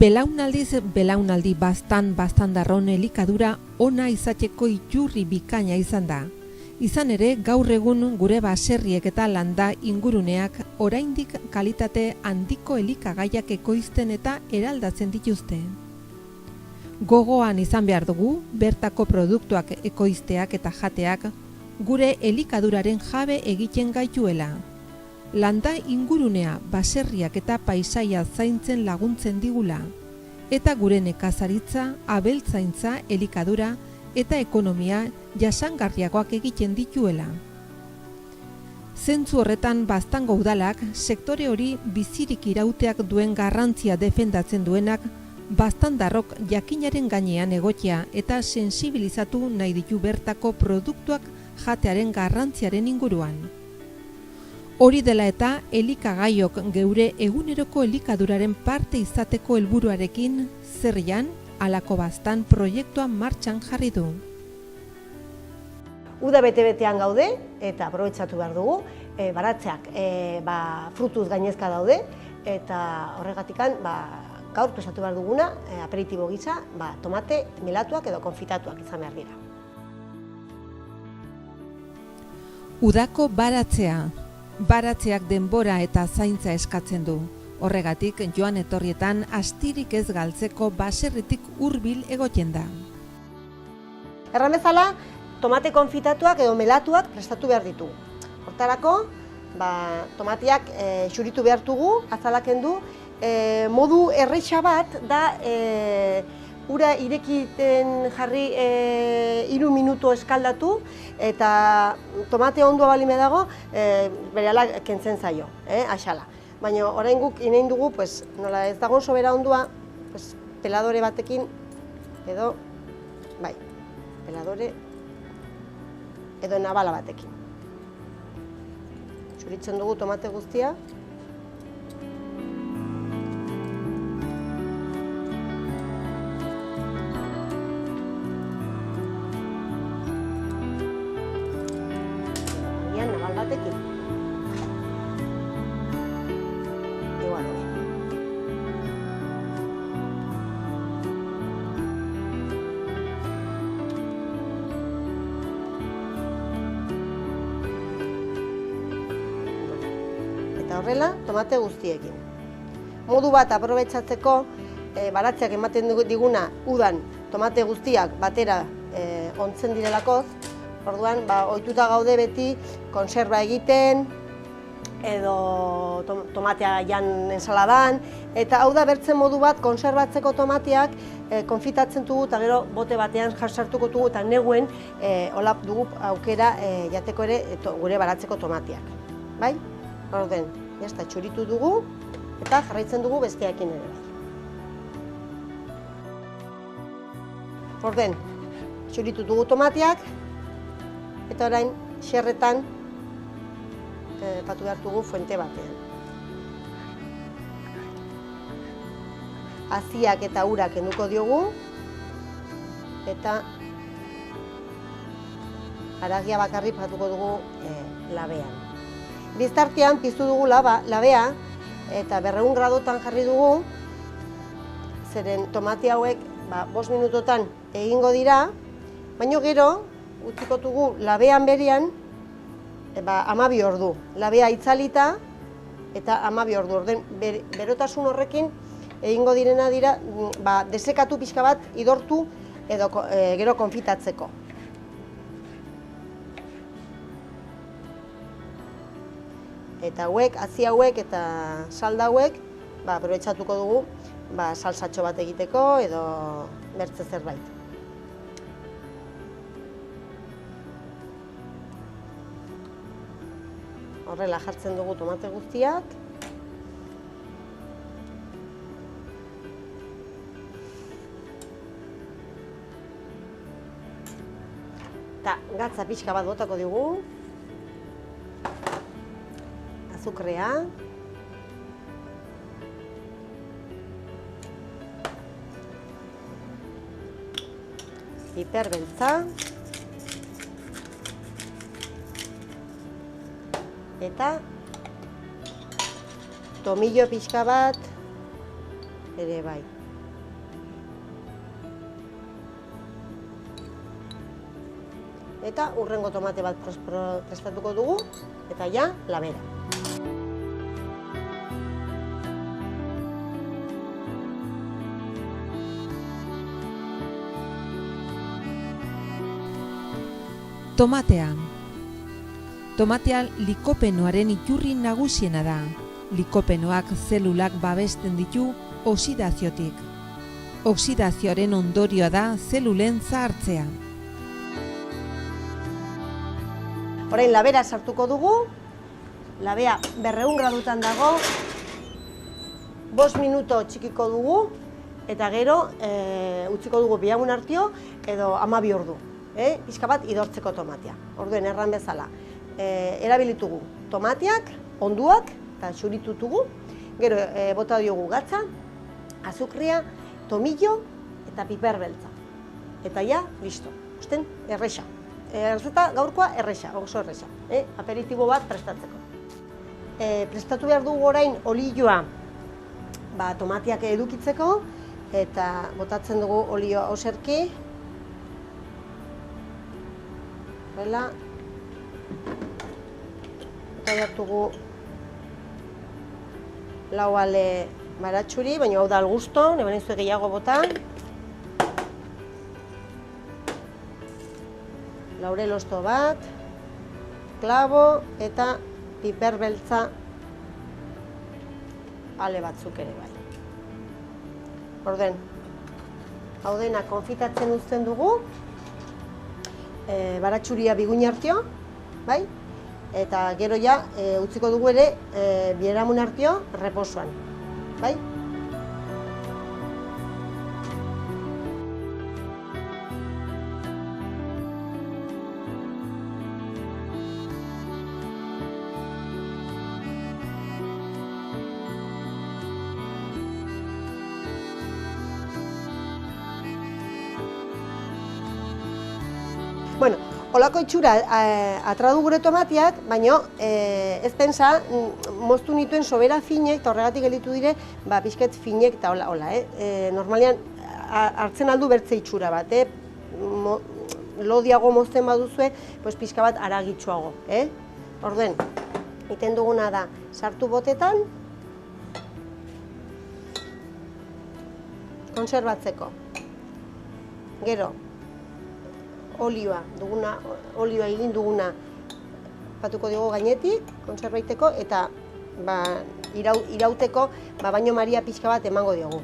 Belaunaldiz belaunaldi baztan-darron elikadura ona izateko iturri bikaina izan da. Izan ere, gaur egun gure baserriek eta landa inguruneak oraindik kalitate handiko elikagaiak ekoizten eta eraldatzen dituzte. Gogoan izan behar dugu, bertako produktuak ekoizteak eta jateak gure elikaduraren jabe egiten gaituela. Landa ingurunea, baserriak eta paisaia zaintzen laguntzen digula, eta gure nekazaritza, abeltzaintza, elikadura eta ekonomia jasangarriagoak egiten dituela. Zentzu horretan Baztango udalak sektore hori bizirik irauteak duen garrantzia defendatzen duenak baztandarrok jakinaren gainean egotea eta sensibilizatu nahi ditu bertako produktuak jatearen garrantziaren inguruan. Hori dela eta elikagaiok geure eguneroko elikaduraren parte izateko helburuarekin zerrian halako baztan proiektua martxan jarri du. Uda bete-betean gaude eta aprobetxatu behar dugu, baratzeak frutuz gainezka daude eta horregatikan gaur prestatu behar duguna aperitibo gisa tomate melatuak edo konfitatuak izan behar dira. Udako baratzea. Baratzeak denbora eta zaintza eskatzen du. Horregatik, joan etorrietan astirik ez galtzeko baserritik hurbil egoten da. Erran bezala, tomate konfitatuak edo melatuak prestatu behar ditu. Hortarako, tomateak xuritu behar dugu, azalaken du, modu erreixa bat da ura irekiten jarri 3 minutu eskaldatu eta tomate ondua balime dago berehala kentzen zaio, axala. Baina orain guk inein dugu, nola ez dagoen sobera ondua, peladore batekin edo, peladore edo nabala batekin. Xuritzen dugu tomate guztia. Nabal batekin. Igual hori. Eta horrela, tomate guztiekin. Modu bat aprobetxatzeko, baratzeak ematen diguna udan tomate guztiak batera ontzen direlakoz, orduan, ohituta gaude beti konserba egiten, edo tomatea jan ensaladan, eta hau da bertzen modu bat konserbatzeko tomateak konfitatzen dugu eta gero bote batean jasartuko dugu eta neguen hola dugu aukera jateko ere gure baratzeko tomateak. Bai? Orden, jazta txuritu dugu eta jarraitzen dugu besteakin ere. Orden, txuritu dugu tomateak, eta orain xerretan patu behar dugu fuente batean. Haziak eta urak kenduko diogu eta haragia bakarrik patuko dugu labean. Biztartean piztu dugu labea eta 200 gradotan jarri dugu, zeren tomate hauek 5 minutotan egingo dira, baina gero utziko dugu labean berian 12 ordu. Labea itzalita eta 12 ordu. Orden berotasun horrekin egingo direna dira desekatu pixka bat idortu edo gero konfitatzeko. Eta hauek, hazi hauek eta salda hauek aprobetxatuko dugu salsatxo bat egiteko edo bertze zerbait. Horrela jartzen dugu tomate guztiak. Eta gatza pixka bat botako dugu. Azukrea. Piper beltza. Eta tomillo pixka bat ere bai. Eta hurrengo tomate bat prestatuko dugu, eta ja, labera. Tomatea. Tomatea likopenoaren iturri nagusiena da. Likopenoak zelulak babesten ditu oxidaziotik. Oxidazioaren ondorioa da zelulen zahartzea. Orain labera sartuko dugu, labea 200 gradutan dago, 5 minuto txikiko dugu, eta gero utziko dugu bihagun hartio edo 12 ordu. Pixka bat idortzeko tomatea. Orduen erran bezala, erabilitugu tomateak, onduak, eta xuritutugu, gero bota diogu gatza, azukria, tomillo eta piper beltza. Eta ja, listo. Usten, erresa. Errezeta gaurkoa erresa, oso erresa. Aperitibo bat prestatzeko. Prestatu behar dugu orain olioa tomateak edukitzeko, eta botatzen dugu olioa oserki. Horrela. Eta hartugu lau ale baratxuri, baina hau da algusto, neben izue gehiago bota. Laurel osto bat, klabo eta piper beltza ale batzuk ere bai. Orden, hau dena konfitatzen uzten dugu, baratxuria biguin hartio, bai? Eta gero ja utziko dugu ere biharamun hartio reposoan, bai? Bueno, holako itxura atradu gure tomateak, baina ez pensa, moztu nituen sobera finek, eta horregatik gelditu dire, pixket finek eta hola. Normalian hartzen aldu bertze itxura bat, lodiago mozten baduzue, pixka bat aragitsuago. Orduen, iten duguna da, sartu botetan, konserbatzeko. Gero, olioa egin duguna batuko dugu gainetik, konserbaiteko, eta irauteko baino maria pixka bat emango diogu.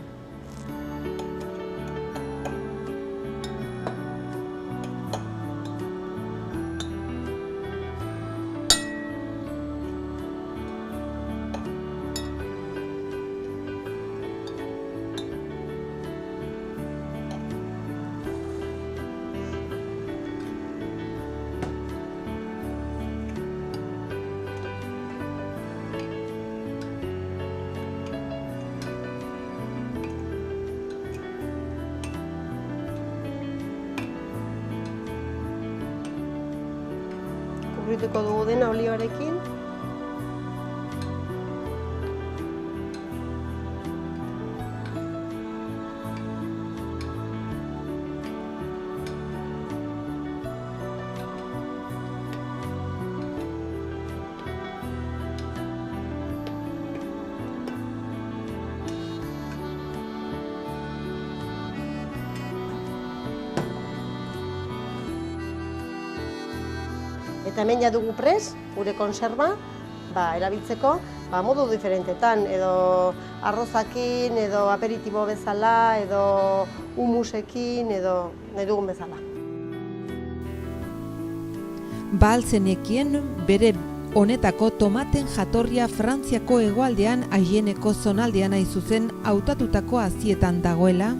Kubrituko dugu dena olioarekin. Eta hemen ja dugu prest, gure konserba, erabiltzeko modu diferentetan, edo arrozakin, edo aperitibo bezala, edo humusekin, edo nahi dugun bezala. Al zenekien bere honetako tomaten jatorria Frantziako hegoaldean Aieneko zonaldean hain zuzen hautatutako hazietan dagoela?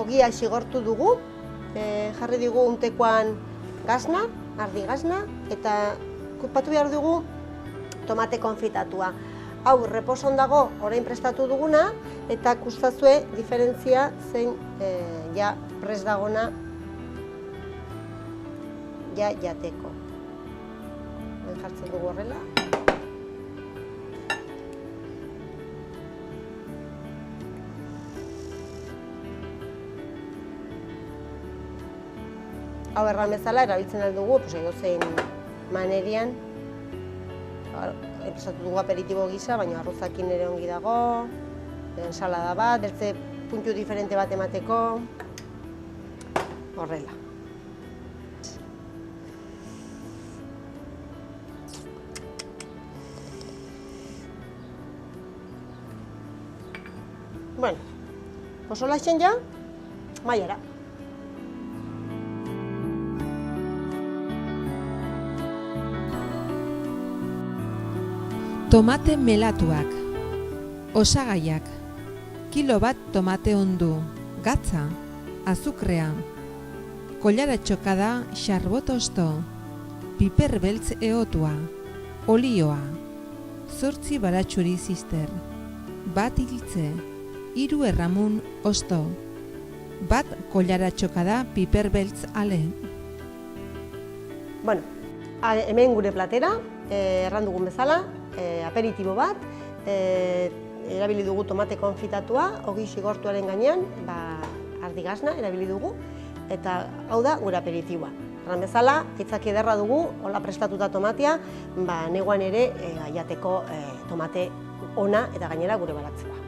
Ogia xigortu dugu, jarri dugu untekoan gazna, ardi gazna, eta kupatu behar dugu tomate konfitatua. Hau, reposon dago orain prestatu duguna, eta kustazue diferentzia zein ja prest dagona ja jateko. Jartzen dugu horrela. Hau erran bezala, erabiltzen dugu, edozein manerian. Esatu dugu aperitibo gisa, baina arrozakin ere ongi dago, ensalada bat, beltze puntu diferente bat emateko, horrela. Bueno, posola ja, maiara. Tomate melatuak. Osagaiak. Kilo bat tomate ondu, gatza, azukrea, kollara txokada xarbot osto, piper beltz eotua, olioa, 8 baratxuri zister, bat hiltze, 3 erramun osto, bat kollara txokada piper beltz ale. Bueno, hemen gure platera, erran dugun bezala, aperitibo bat, erabili dugu tomate konfitatua, ogi xigortuaren gainean, ardi gazna erabili dugu, eta hau da gure aperitiboa. Erran bezala, aitzaki ederra dugu, hola prestatuta tomatea, neguan ere jateko tomate ona eta gainera gure baratzea.